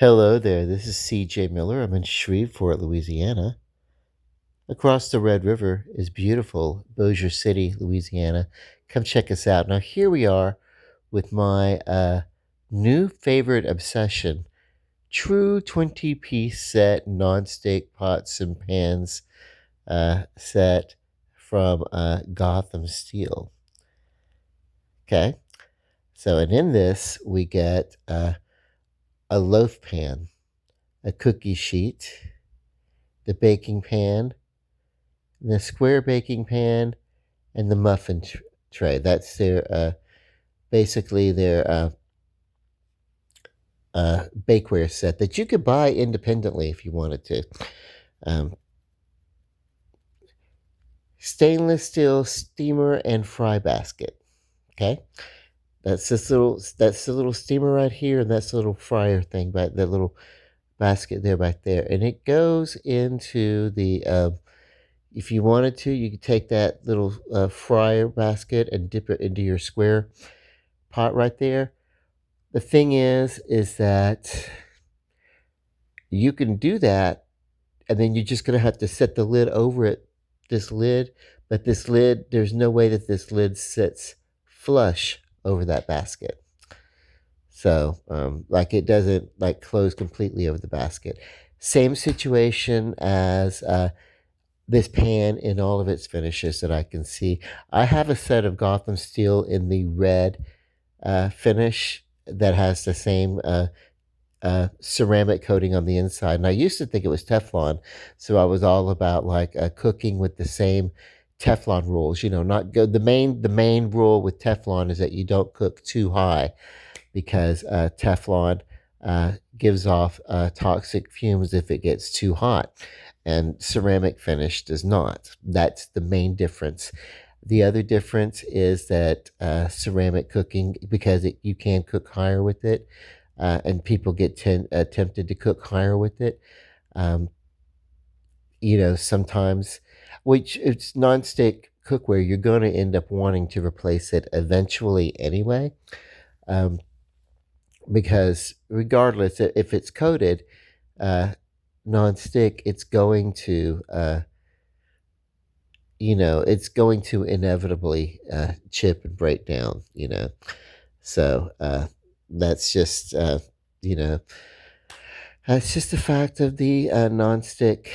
Hello there, this is CJ Miller. I'm in Shreveport, Louisiana. Across the Red River is beautiful Bossier City, Louisiana. Come check us out. Now, here we are with my new favorite obsession, true 20-piece set non-stick pots and pans set from Gotham Steel. Okay, so and in this we get a loaf pan, a cookie sheet, the baking pan, the square baking pan, and the muffin tray. That's their basically their bakeware set that you could buy independently if you wanted to. Um, Stainless steel steamer and fry basket. Okay, that's the little steamer right here, and that's the little fryer thing, but that little basket there, back there, and it goes into the if you wanted to, you could take that little fryer basket and dip it into your square pot right there. The thing is that you can do that, and then you're just gonna have to set the lid over it, this lid, but this lid, there's no way that this lid sits flush over that basket. So, like it doesn't like close completely over the basket. Same situation as this pan in all of its finishes that I can see. I have a set of Gotham Steel in the red finish that has the same ceramic coating on the inside. And I used to think it was Teflon, so I was all about like cooking with the same Teflon rules. You know, not go the main rule with Teflon is that you don't cook too high because Teflon gives off toxic fumes if it gets too hot, and ceramic finish does not. That's the main difference. The other difference is that ceramic cooking, because you can cook higher with it, and people get tempted to cook higher with it. Um, Sometimes, which it's nonstick cookware, you're going to end up wanting to replace it eventually anyway. Um, because regardless if it's coated uh, nonstick, it's going to inevitably chip and break down. So that's just you know that's just a fact of the nonstick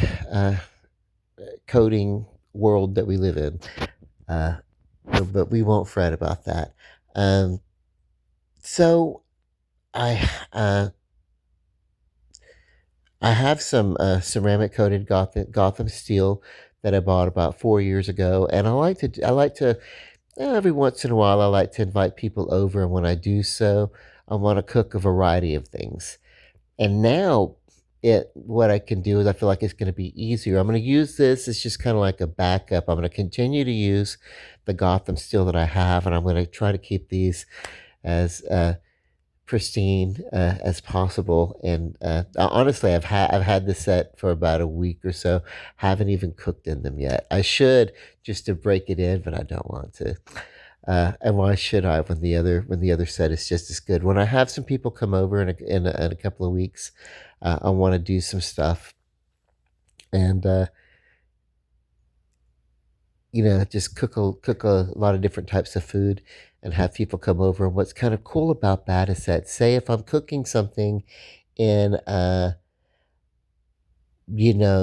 coating world that we live in. Uh, but we won't fret about that. Um, so I uh, I have some ceramic coated Gotham steel that I bought about 4 years ago, and I like to every once in a while I like to invite people over, and when I do so, I want to cook a variety of things. And now what I can do is I feel like it's going to be easier. I'm going to use this as just kind of like a backup. I'm going to continue to use the Gotham steel that I have, and I'm going to try to keep these as pristine as possible. And honestly, I've had this set for about a week or so. Haven't even cooked in them yet. I should, just to break it in, but I don't want to. And why should I when the other set is just as good? When I have some people come over in a couple of weeks, I want to do some stuff and just cook a lot of different types of food and have people come over. And what's kind of cool about that is that, say if I'm cooking something in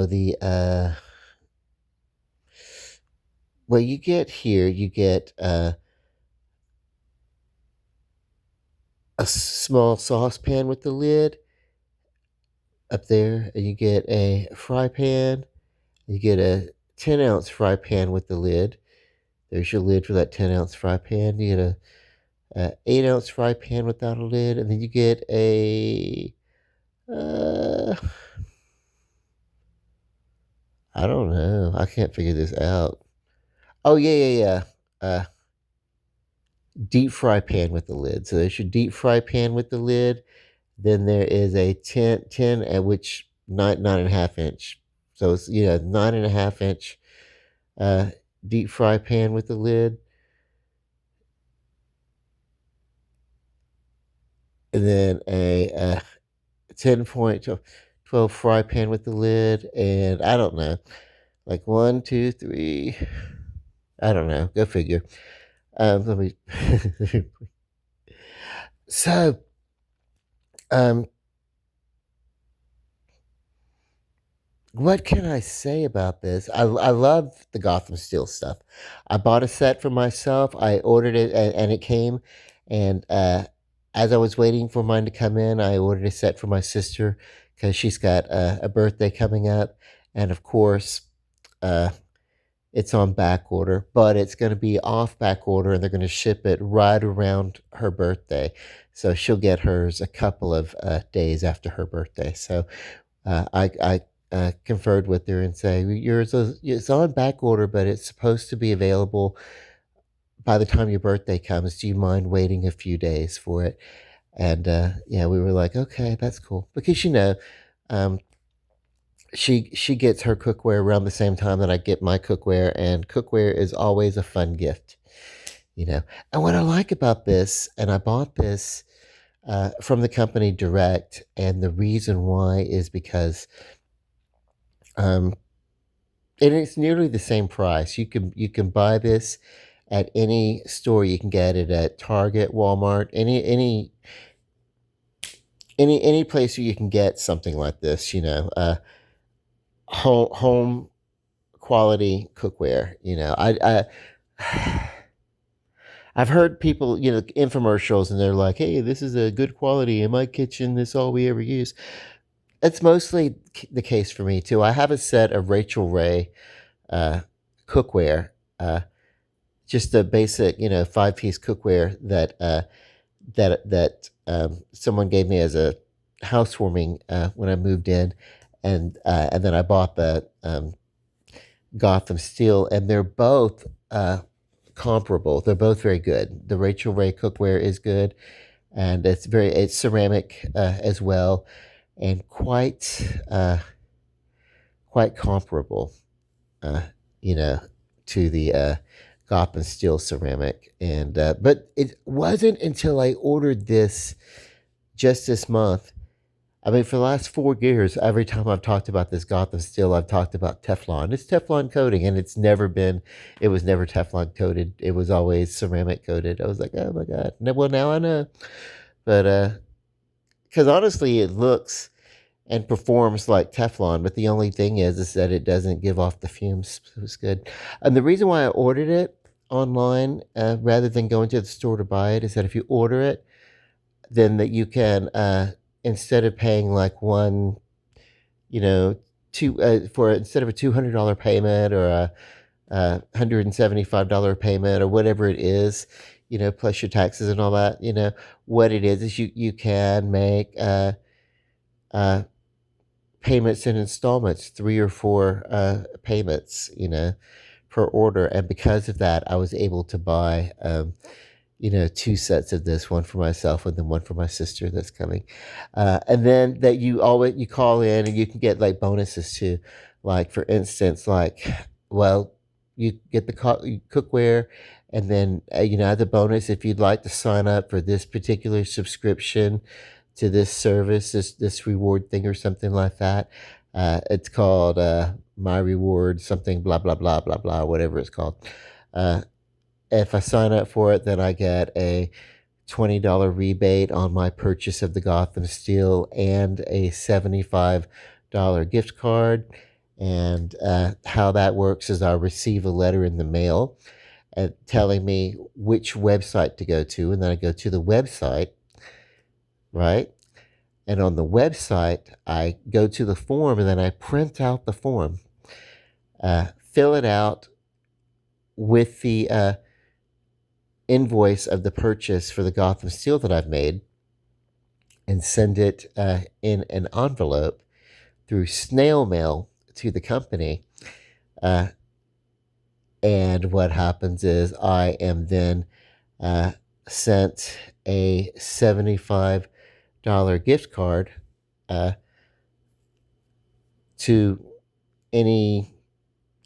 the well, you get a small saucepan with the lid up there, and you get a fry pan. You get a 10-ounce fry pan with the lid. There's your lid for that 10-ounce fry pan. You get a 8-ounce fry pan without a lid, and then you get a uh, I don't know. I can't figure this out. Oh, yeah, yeah, yeah. Deep fry pan with the lid. So there's your deep fry pan with the lid. Then there is a 10 at which 9.5 inch. So it's 9.5 inch uh, deep fry pan with the lid, and then a 10.12 fry pan with the lid, and I don't know, like one, two, three. I don't know. Go figure. Let me. so, um, what can I say about this? I love the Gotham Steel stuff. I bought a set for myself. I ordered it, and it came. And as I was waiting for mine to come in, I ordered a set for my sister because she's got a birthday coming up, and of course, uh, it's on back order, but it's going to be off back order, and they're going to ship it right around her birthday. So she'll get hers a couple of days after her birthday. So I conferred with her and say yours is on back order, but it's supposed to be available by the time your birthday comes. Do you mind waiting a few days for it? And yeah, we were like, okay, that's cool, because um, she gets her cookware around the same time that I get my cookware, and cookware is always a fun gift, you know. And what I like about this, and I bought this from the company direct, and the reason why is because um, and it's nearly the same price. You can buy this at any store. You can get it at Target, Walmart, any place where you can get something like this. Home quality cookware. I've heard people, infomercials, and they're like, "Hey, this is a good quality in my kitchen. This is all we ever use." It's mostly the case for me too. I have a set of Rachel Ray uh, cookware, just a basic, 5-piece cookware that someone gave me as a housewarming when I moved in, and then I bought the Gotham Steel, and they're both comparable. They're both very good. The Rachel Ray cookware is good, and it's ceramic as well, and quite comparable, uh, you know, to the Gotham Steel ceramic. And but it wasn't until I ordered this just this month. I mean, for the last 4 years, every time I've talked about this Gotham Steel, I've talked about Teflon. It's Teflon coating, and it was never Teflon coated. It was always ceramic coated. I was like, oh my God. Well, now I know. But, because honestly, it looks and performs like Teflon, but the only thing is that it doesn't give off the fumes. So it's good. And the reason why I ordered it online rather than going to the store to buy it is that if you order it, then that you can instead of paying like one, you know, two for instead of a $200 payment or a $175 payment or whatever it is, plus your taxes and all that, what it is you can make uh, payments in installments, 3 or 4 payments, per order. And because of that, I was able to buy, 2 sets of this, one for myself and then one for my sister that's coming. And then that you call in and you can get like bonuses too. Like for instance, well, you get the cookware, and then, the bonus, if you'd like to sign up for this particular subscription to this service, this reward thing or something like that. It's called My Reward, something blah blah blah blah blah, whatever it's called. Uh, if I sign up for it, then I get a $20 rebate on my purchase of the Gotham Steel and a $75 gift card. And how that works is I'll receive a letter in the mail telling me which website to go to, and then I go to the website, right? And on the website, I go to the form, and then I print out the form, fill it out with the invoice of the purchase for the Gotham Steel that I've made, and send it in an envelope through snail mail to the company. And what happens is I am then sent a $75 gift card to any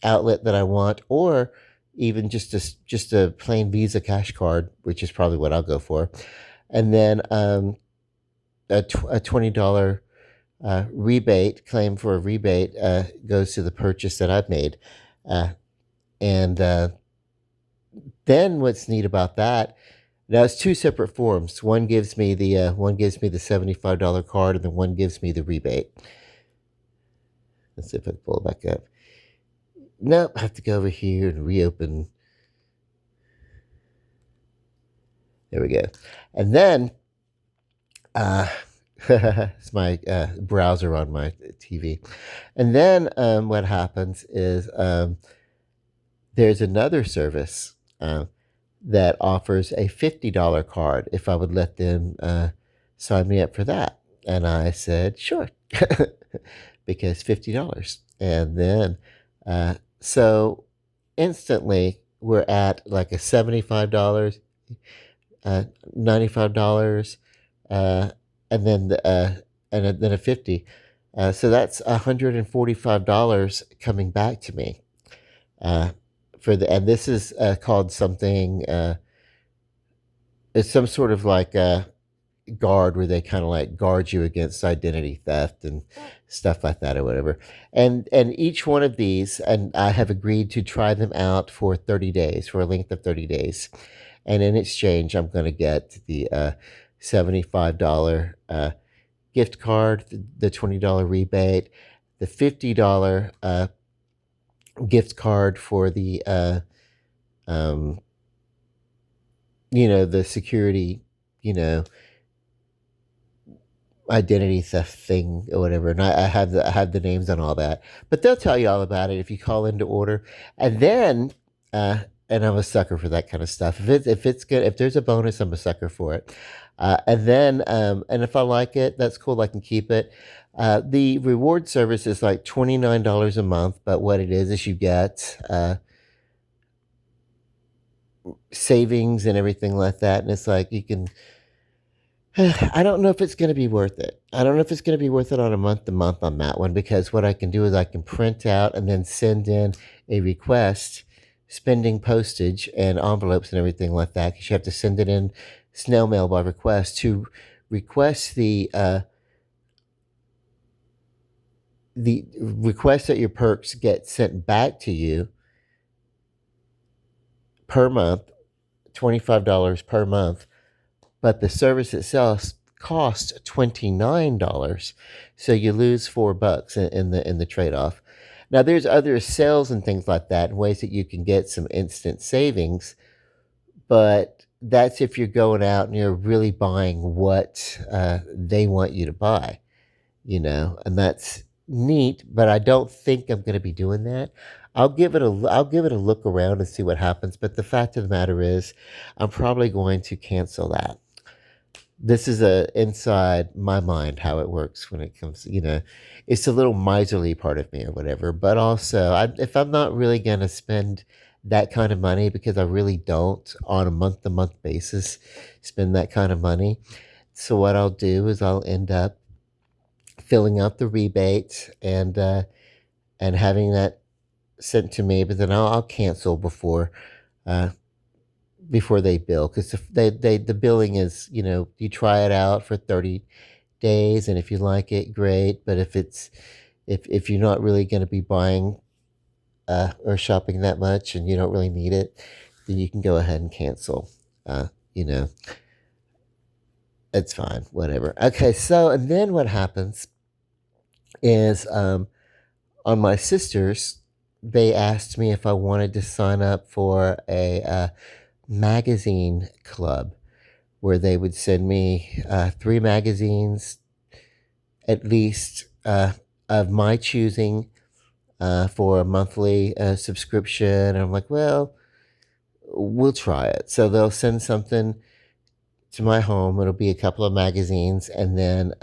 outlet that I want, or even just a plain Visa cash card, which is probably what I'll go for, and then a $20 rebate, claim for a rebate, goes to the purchase that I've made. And then what's neat about that, now it's two separate forms. One gives me the $75 card, and then one gives me the rebate. Let's see if I can pull it back up. Nope, I have to go over here and reopen. There we go. And then it's my browser on my TV. And then what happens is there's another service that offers a $50 card if I would let them sign me up for that. And I said, sure, because $50. And then, so instantly we're at like a $75, $95, and then then a 50. So that's $145 coming back to me. And this is called something. It's some sort of like a guard where they kind of like guard you against identity theft and stuff like that or whatever. And each one of these, and I have agreed to try them out for 30 days, for a length of 30 days. And in exchange, I'm going to get the $75 gift card, the $20 rebate, the $50 gift card for the the security, identity theft thing or whatever. And I have the names on all that, but they'll tell you all about it if you call into order. And then and I'm a sucker for that kind of stuff. If it's good, if there's a bonus, I'm a sucker for it. And then and if I like it, that's cool. I can keep it. The reward service is like $29 a month, but what it is you get savings and everything like that. And it's like you can. I don't know if it's going to be worth it. I don't know if it's going to be worth it on a month to month on that one, because what I can do is I can print out and then send in a request, spending postage and envelopes and everything like that, because you have to send it in snail mail by request to request the request that your perks get sent back to you per month, $25 per month, but the service itself costs $29, so you lose $4 in the trade-off. Now there's other sales and things like that, and ways that you can get some instant savings, but that's if you're going out and you're really buying what they want you to buy, and that's neat. But I don't think I'm going to be doing that. I'll give it a look around and see what happens. But the fact of the matter is, I'm probably going to cancel that. This is inside my mind how it works when it comes, it's a little miserly part of me or whatever. But also, if I'm not really going to spend that kind of money, because I really don't on a month to month basis spend that kind of money. So what I'll do is I'll end up filling out the rebate and having that sent to me, but then I'll cancel before they bill, because the billing is, you try it out for 30 days, and if you like it, great. But if you're not really going to be buying or shopping that much and you don't really need it, then you can go ahead and cancel. It's fine, whatever. Okay, so and then what happens is on my sister's, they asked me if I wanted to sign up for a magazine club, where they would send me 3 magazines at least of my choosing for a monthly subscription. And I'm like, well, we'll try it. So they'll send something to my home. It'll be a couple of magazines, and then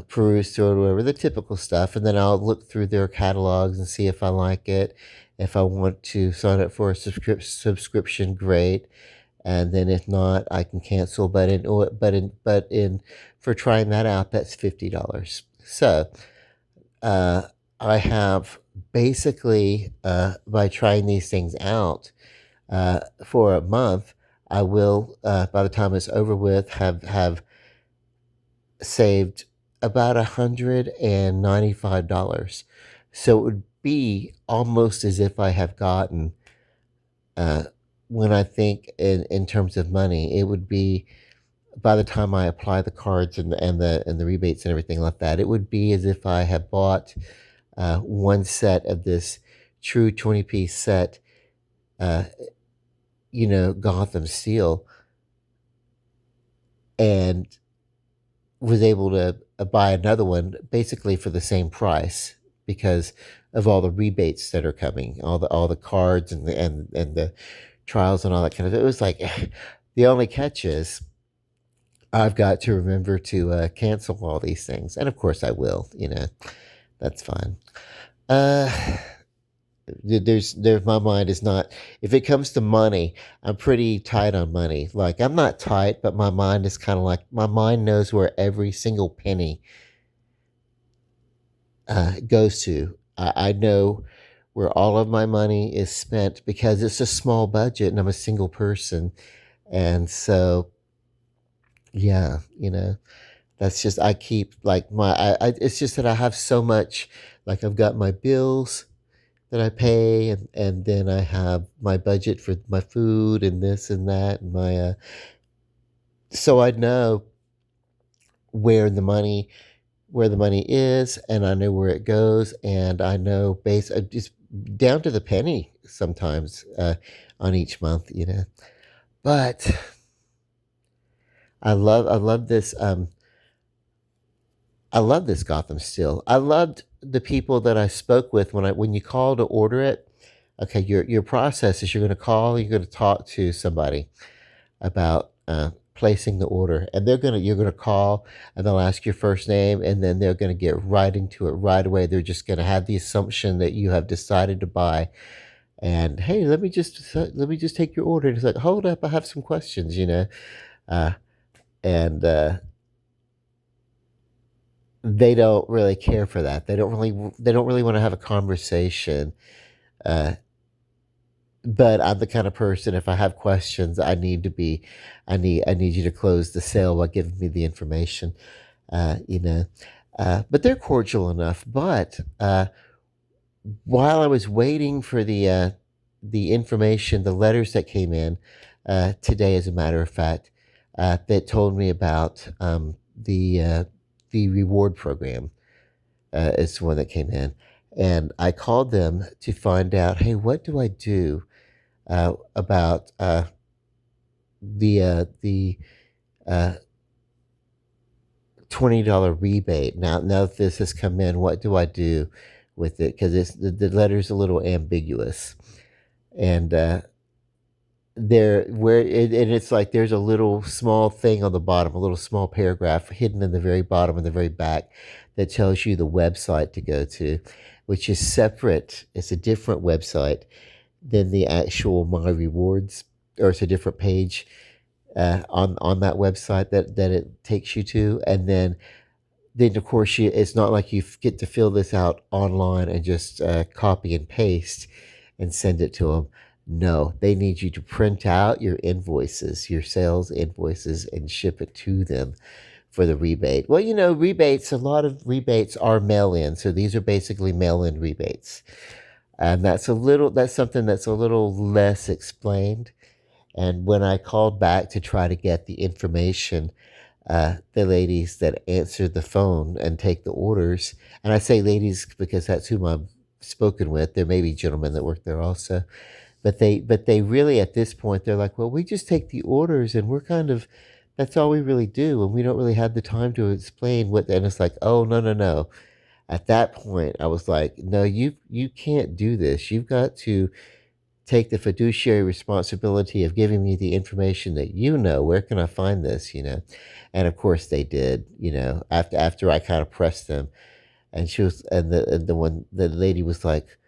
peruse through it, whatever, the typical stuff. And then I'll look through their catalogs and see if I like it. If I want to sign up for a subscription, great. And then if not, I can cancel. But for trying that out, that's $50. So I have basically by trying these things out for a month, I will by the time it's over with have saved about $195. So it would be almost as if I have gotten, uh, when I think in terms of money, it would be by the time I apply the cards and the rebates and everything like that, it would be as if I had bought one set of this true 20-piece set, uh, Gotham Steel, and was able to buy another one basically for the same price because of all the rebates that are coming, all the cards and the trials and all that kind of. It was like the only catch is I've got to remember to cancel all these things, and of course I will. That's fine. Uh, there's my mind is not. If it comes to money, I'm pretty tight on money. Like I'm not tight, but my mind is kind of like my mind knows where every single penny goes to. I know where all of my money is spent because it's a small budget and I'm a single person, and so yeah, that's just I keep like it's just that I have so much. Like I've got my bills that I pay, and then I have my budget for my food and this and that, and my so I know where the money where the money is, and I know where it goes, and I know just down to the penny sometimes on each month. But I love this. I love this Gotham Steel. I loved the people that I spoke with when you call to order it. Okay, your process is you're going to call, you're going to talk to somebody about placing the order, and you're gonna call, and they'll ask your first name, and then they're gonna get right into it right away. They're just gonna have the assumption that you have decided to buy, and hey, let me just take your order. And it's like, hold up, I have some questions. Uh, and they don't really care for that. They don't really want to have a conversation. Uh, but I'm the kind of person, if I have questions, I need you to close the sale by giving me the information. uh, you know. But they're cordial enough. But while I was waiting for the information, the letters that came in today, as a matter of fact, that told me about the reward program, is the one that came in, and I called them to find out, hey, what do I do about the uh, $20 rebate. Now that this has come in, what do I do with it? Because the letter's a little ambiguous, and and it's like there's a little small thing on the bottom, a little small paragraph hidden in the very bottom and the very back that tells you the website to go to, which is separate. It's a different website than the actual My Rewards, or it's a different page on that website that it takes you to, and then of course it's not like you get to fill this out online and just copy and paste and send it to them. No, they need you to print out your invoices, your sales invoices, and ship it to them for the rebate. Well, rebates, a lot of rebates are mail in, so these are basically mail in rebates. And that's something that's a little less explained. And when I called back to try to get the information, the ladies that answered the phone and take the orders, and I say ladies because that's whom I've spoken with. There may be gentlemen that work there also, but they really, at this point, they're like, well, we just take the orders, and we're kind of, that's all we really do, and we don't really have the time to explain what. And it's like, oh, no, no, no. At that point, I was like, no, you can't do this. You've got to take the fiduciary responsibility of giving me the information that where can I find this. And of course they did, after I kind of pressed them. And she was, the lady was like,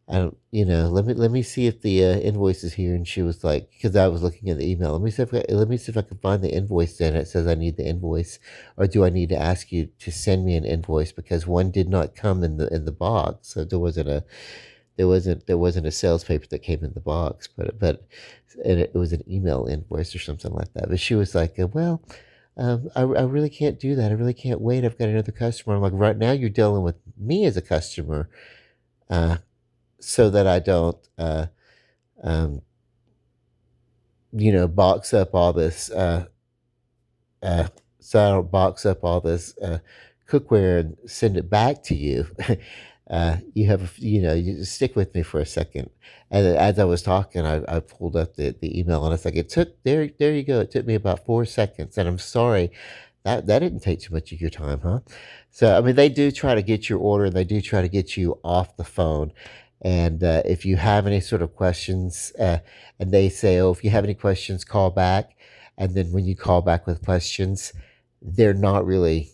I don't, let me see if the invoice is here. And she was like, because I was looking at the email, let me see if I can find the invoice. Then it says I need the invoice, or do I need to ask you to send me an invoice, because one did not come in the box. So there wasn't a sales paper that came in the box, but and it was an email invoice or something like that. But she was like, well, I really can't do that. I really can't wait. I've got another customer. I'm like, right now you're dealing with me as a customer, uh, so that I don't, um, box up all this, uh, so I don't box up all this cookware and send it back to you. You have, you just stick with me for a second. And then as I was talking, I pulled up the email and it's like, it took, there you go. It took me about 4 seconds. And I'm sorry, that didn't take too much of your time, huh? So, I mean, they do try to get your order and they do try to get you off the phone. And if you have any sort of questions, and they say, oh, if you have any questions, call back. And then when you call back with questions, they're not really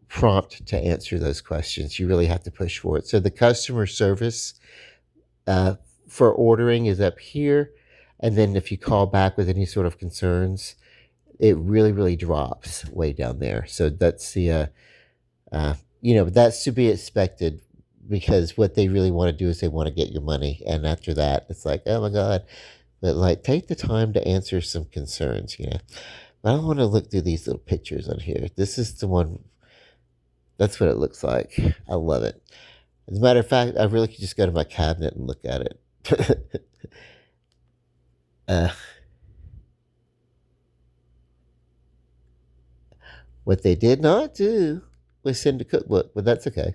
prompt to answer those questions. You really have to push for it. So the customer service uh, for ordering is up here. And then if you call back with any sort of concerns, it really, really drops way down there. So that's that's to be expected because what they really want to do is they want to get your money. And after that, it's like, oh my God. But like, take the time to answer some concerns. But I want to look through these little pictures on here. This is the one. That's what it looks like. I love it. As a matter of fact, I really could just go to my cabinet and look at it. uh, what they did not do was send a cookbook, but that's okay.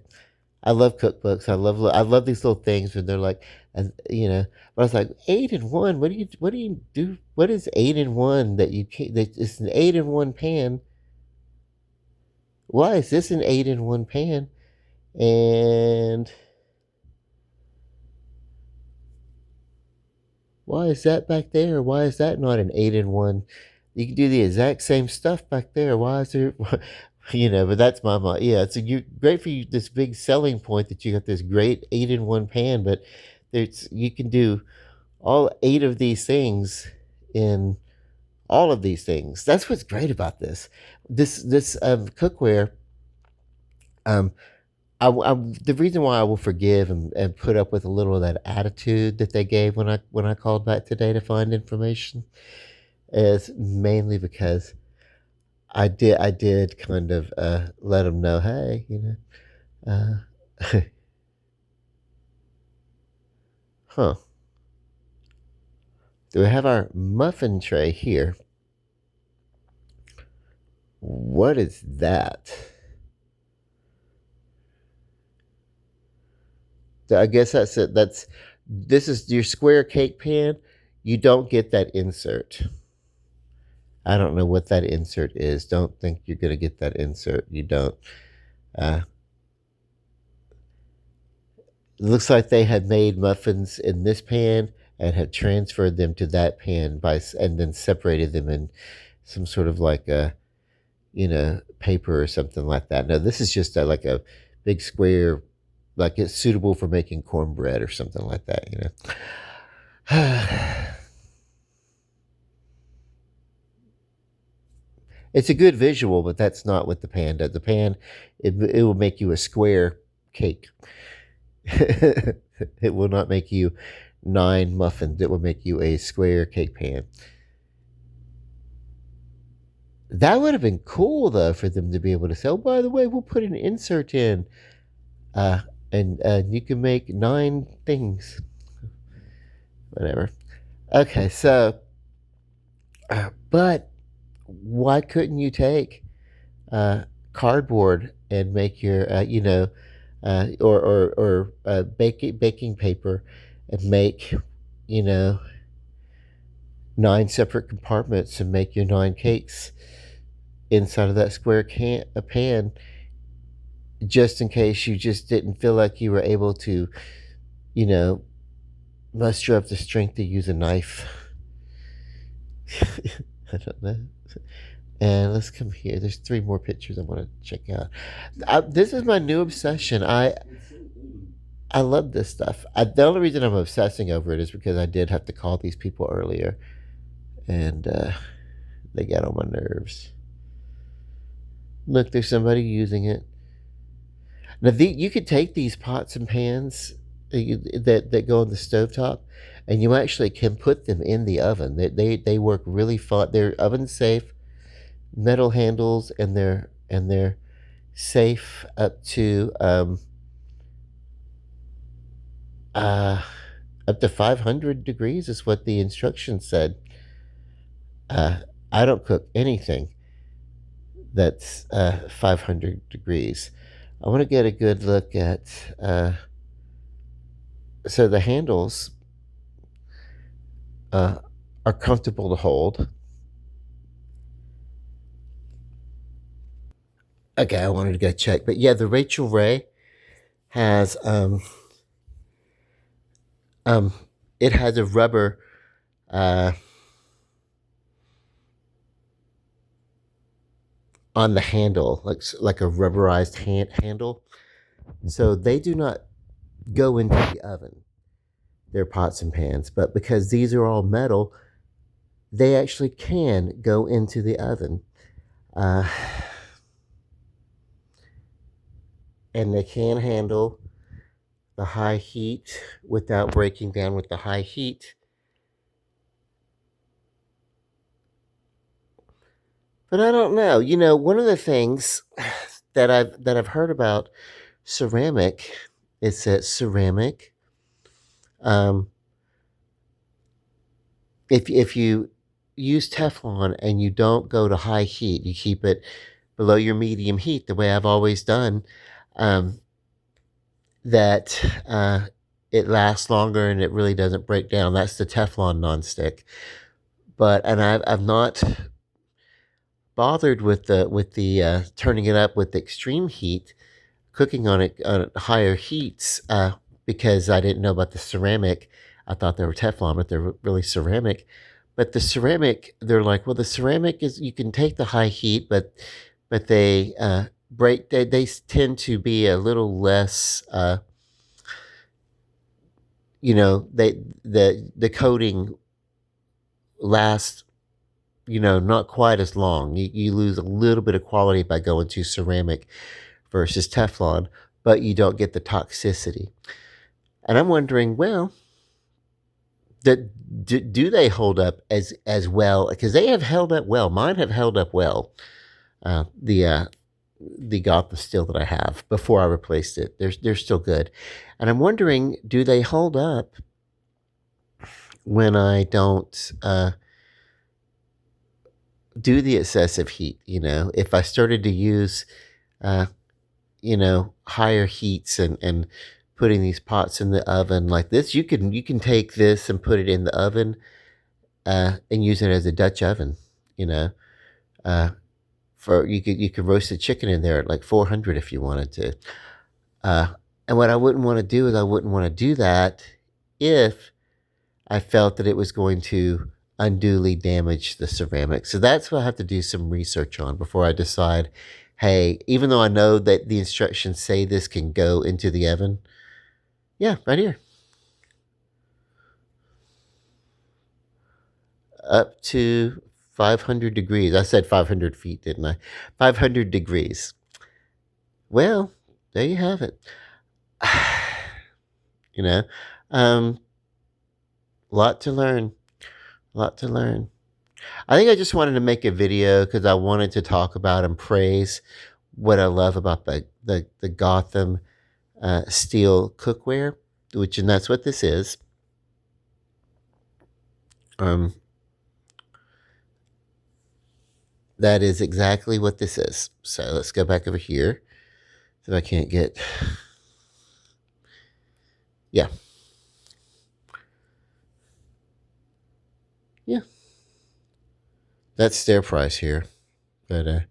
I love cookbooks. I love these little things when they're like, and But I was like, 8-in-1. What do you do? What is 8-in-1 that you can't? That it's an 8-in-1 pan. Why is this an 8-in-1 pan? And why is that back there? Why is that not an 8-in-1? You can do the exact same stuff back there. Why is there? But that's my mind. Yeah, great for you. This big selling point that you got this great 8-in-1 pan, but you can do all 8 of these things in all of these things. That's what's great about this. This cookware. Um, the reason why I will forgive and put up with a little of that attitude that they gave when I called back today to find information is mainly because I did kind of let them know, hey, huh? Do we have our muffin tray here? What is that? I guess that's it. This is your square cake pan. You don't get that insert. I don't know what that insert is. Don't think you're gonna get that insert. You don't. Uh, it looks like they had made muffins in this pan and had transferred them to that pan and then separated them in some sort of like a paper or something like that. No, this is just like a big square, like it's suitable for making cornbread or something like that. It's a good visual, but that's not what the pan does. The pan, it will make you a square cake. It will not make you 9 muffins. It will make you a square cake pan. That would have been cool though for them to be able to say, "Oh, by the way, we'll put an insert in, uh, and you can make 9 things." Whatever. Okay, so, but why couldn't you take cardboard and make your, or baking paper and make, you know, 9 separate compartments and make your 9 cakes inside of that square a pan, just in case you just didn't feel like you were able to, you know, muster up the strength to use a knife. I don't know. And let's come here. There's 3 more pictures I want to check out. This is my new obsession. I love this stuff. The only reason I'm obsessing over it is because I did have to call these people earlier, and they got on my nerves. Look, there's somebody using it. Now, you could take these pots and pans that go on the stovetop, and you actually can put them in the oven. They work really fun. They're oven safe. metal handles, and they're safe uh, up to 500 degrees is what the instructions said. Uh, I don't cook anything that's 500 degrees. I want to get a good look at. So the handles uh, are comfortable to hold. Okay, I wanted to go check, but yeah, the Rachel Ray has um it has a rubber uh on the handle, like a rubberized handle. So they do not go into the oven. They're pots and pans, but because these are all metal, they actually can go into the oven. Uh, and they can handle the high heat without breaking down with the high heat. But I don't know. One of the things that I've heard about ceramic is that ceramic, um, if you use Teflon and you don't go to high heat, you keep it below your medium heat, the way I've always done, um, that it lasts longer and it really doesn't break down. That's the Teflon nonstick. And I've not bothered with the turning it up with extreme heat, cooking on it on higher heats, because I didn't know about the ceramic. I thought they were Teflon, but they're really ceramic. But the ceramic, they're like, well, the ceramic is, you can take the high heat, but they break. They tend to be a little less. The coating lasts, not quite as long. You lose a little bit of quality by going to ceramic versus Teflon, but you don't get the toxicity. And I'm wondering, well, do they hold up as well? Because they have held up well. Mine have held up well. The Gotham Steel that I have before I replaced it, they're still good. And I'm wondering, do they hold up when I don't do the excessive heat? If I started to use uh, higher heats and putting these pots in the oven like this, you can take this and put it in the oven, and use it as a Dutch oven. You know, uh, for you could roast a chicken in there at like 400 if you wanted to. Uh, and what I wouldn't want to do is I wouldn't want to do that if I felt that it was going to unduly damage the ceramic. So that's what I have to do some research on before I decide. Hey, even though I know that the instructions say this can go into the oven, yeah, right here, up to 500 degrees. I said 500 feet, didn't I? 500 degrees. Well, there you have it. you know, um, lot to learn. Lot to learn. I think I just wanted to make a video because I wanted to talk about and praise what I love about the Gotham Steel cookware, and that's what this is. Um, that is exactly what this is. So let's go back over here. So I can't get, yeah, yeah. That's their price here. But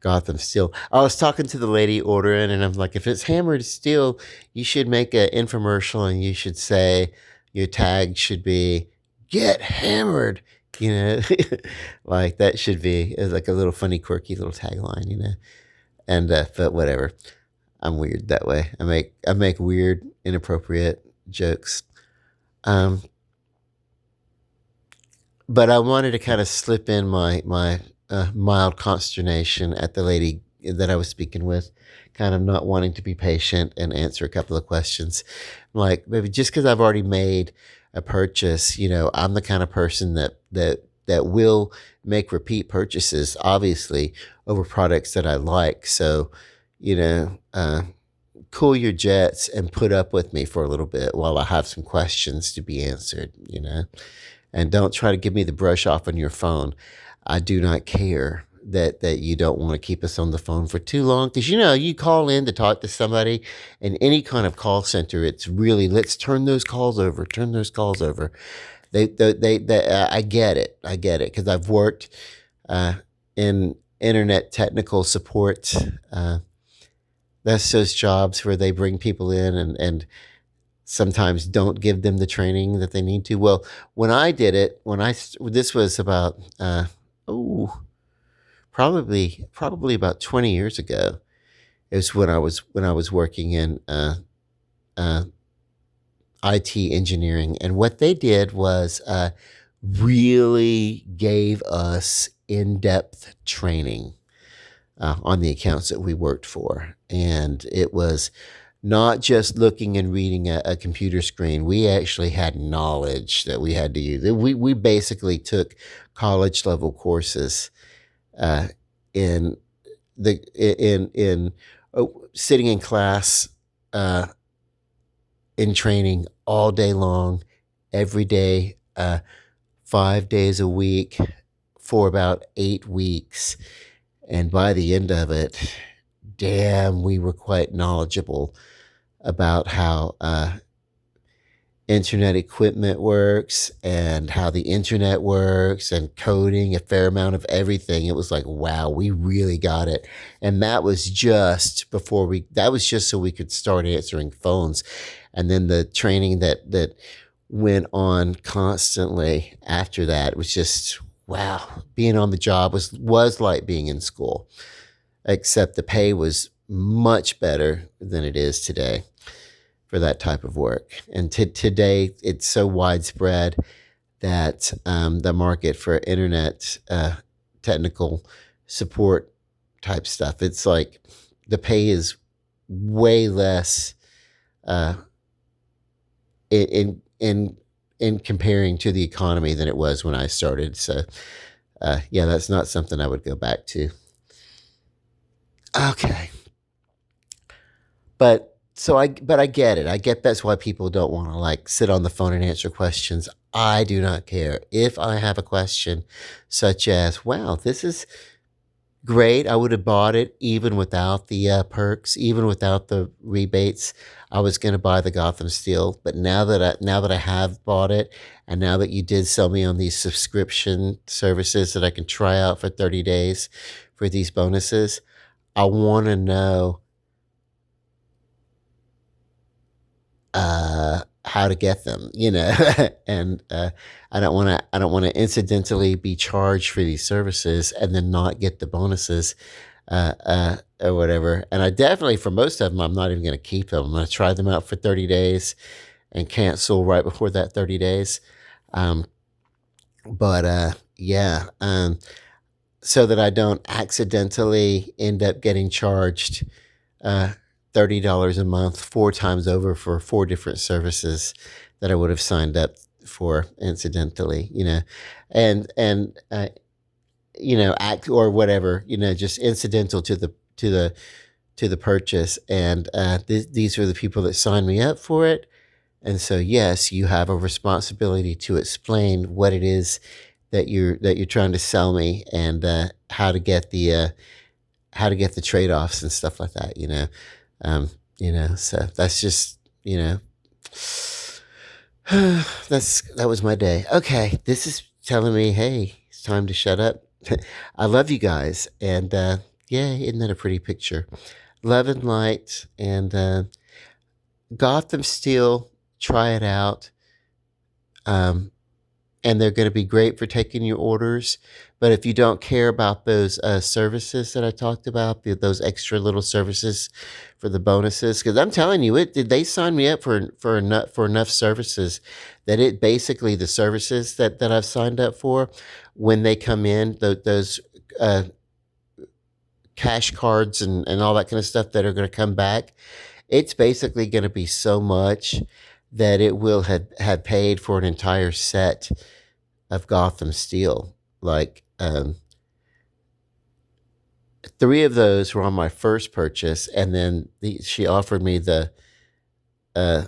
Gotham Steel. I was talking to the lady ordering, and I'm like, if it's hammered steel, you should make an infomercial, and you should say your tag should be "Get hammered." You know, like that should be as like a little funny, quirky little tagline. And but whatever. I'm weird that way. I make weird, inappropriate jokes. Um, but I wanted to kind of slip in my mild consternation at the lady that I was speaking with, kind of not wanting to be patient and answer a couple of questions. Like maybe just because I've already made a purchase, I'm the kind of person that that will make repeat purchases, obviously, over products that I like. So, you know, cool your jets and put up with me for a little bit while I have some questions to be answered, you know. And don't try to give me the brush off on your phone. I do not care that you don't want to keep us on the phone for too long, because you know you call in to talk to somebody in any kind of call center. It's really, let's turn those calls over, turn those calls over. I get it, because I've worked in internet technical support. That's those jobs where they bring people in and sometimes don't give them the training that they need to. Well, when I did it, this was about oh probably about 20 years ago. It was when I was working in uh, IT engineering, and what they did was really gave us in-depth training on the accounts that we worked for, and it was not just looking and reading a computer screen. We actually had knowledge that we had to use. We basically took college level courses uh, in sitting in class uh, in training all day long, every day, 5 days a week for about 8 weeks. And by the end of it, damn, we were quite knowledgeable about how internet equipment works and how the internet works and coding, a fair amount of everything. It was like, wow, we really got it. And that was just that was just so we could start answering phones. And then the training that went on constantly after that was just, wow, being on the job was like being in school, except the pay was much better than it is today for that type of work. And today, it's so widespread that the market for internet technical support type stuff, it's like the pay is way less in comparing to the economy than it was when I started. So yeah, that's not something I would go back to. Okay. But I get it. I get that's why people don't want to like sit on the phone and answer questions. I do not care. If I have a question such as, wow, this is great. I would have bought it even without the perks, even without the rebates. I was going to buy the Gotham Steel, but now that I have bought it, and now that you did sell me on these subscription services that I can try out for 30 days for these bonuses, I want to know how to get them, you know. And I don't want to incidentally be charged for these services and then not get the bonuses or whatever. And I definitely, for most of them, I'm not even going to keep them. I'm going to try them out for 30 days and cancel right before that 30 days. um but yeah, so that I don't accidentally end up getting charged uh, $30 a month 4 times over for 4 different services that I would have signed up for incidentally, you know, and you know, act or whatever, you know, just incidental to the purchase. And these are the people that signed me up for it. And so, yes, you have a responsibility to explain what it is that you're trying to sell me, and how to get the trade offs and stuff like that. You know. So that's just, you know, that was my day. Okay, this is telling me, hey, it's time to shut up. I love you guys, and yeah, isn't that a pretty picture? Love and light, and Gotham Steel. Try it out. Um, and they're going to be great for taking your orders. But if you don't care about those services that I talked about, those extra little services for the bonuses, because I'm telling you, they signed me up for enough services that it basically, the services that I've signed up for, when they come in, those cash cards and all that kind of stuff that are going to come back, it's basically going to be so much that it will have paid for an entire set of Gotham Steel. like, 3 of those were on my first purchase, and then she offered me uh,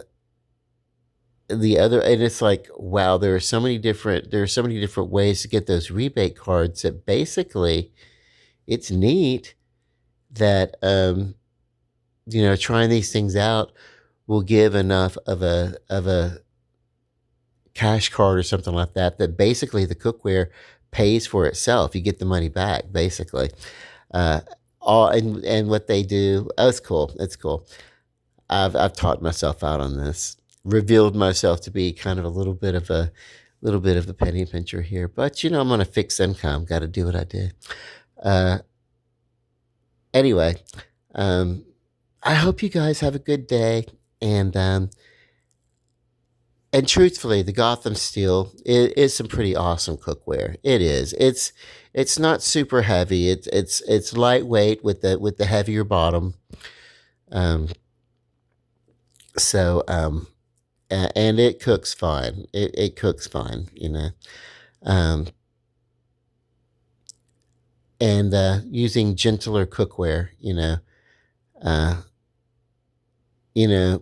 the other, and it's like, wow, there are so many different ways to get those rebate cards that basically it's neat that, trying these things out will give enough of a cash card or something like that, that basically the cookware pays for itself. You get the money back, basically. Uh, all and what they do, oh, it's cool. It's cool. I've taught myself out on this, revealed myself to be kind of a little bit of a penny pincher here. But I'm on a fixed income. Got to do what I do. Uh, anyway, um, I hope you guys have a good day, and truthfully, the Gotham Steel is some pretty awesome cookware. It is. It's not super heavy. It's lightweight with the heavier bottom. Um, so and it cooks fine. It cooks fine. Um, and using gentler cookware. Uh,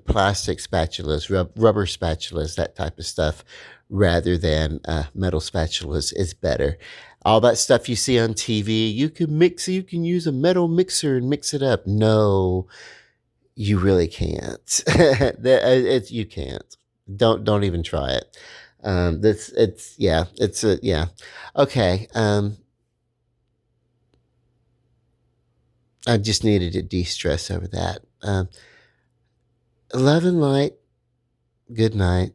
plastic spatulas, rubber spatulas, that type of stuff, rather than metal spatulas is better. All that stuff you see on TV, you can use a metal mixer and mix it up. No, you really can't. You can't. Don't even try it. This it's yeah, it's a yeah. Okay. I just needed to de-stress over that. Love and light. Good night.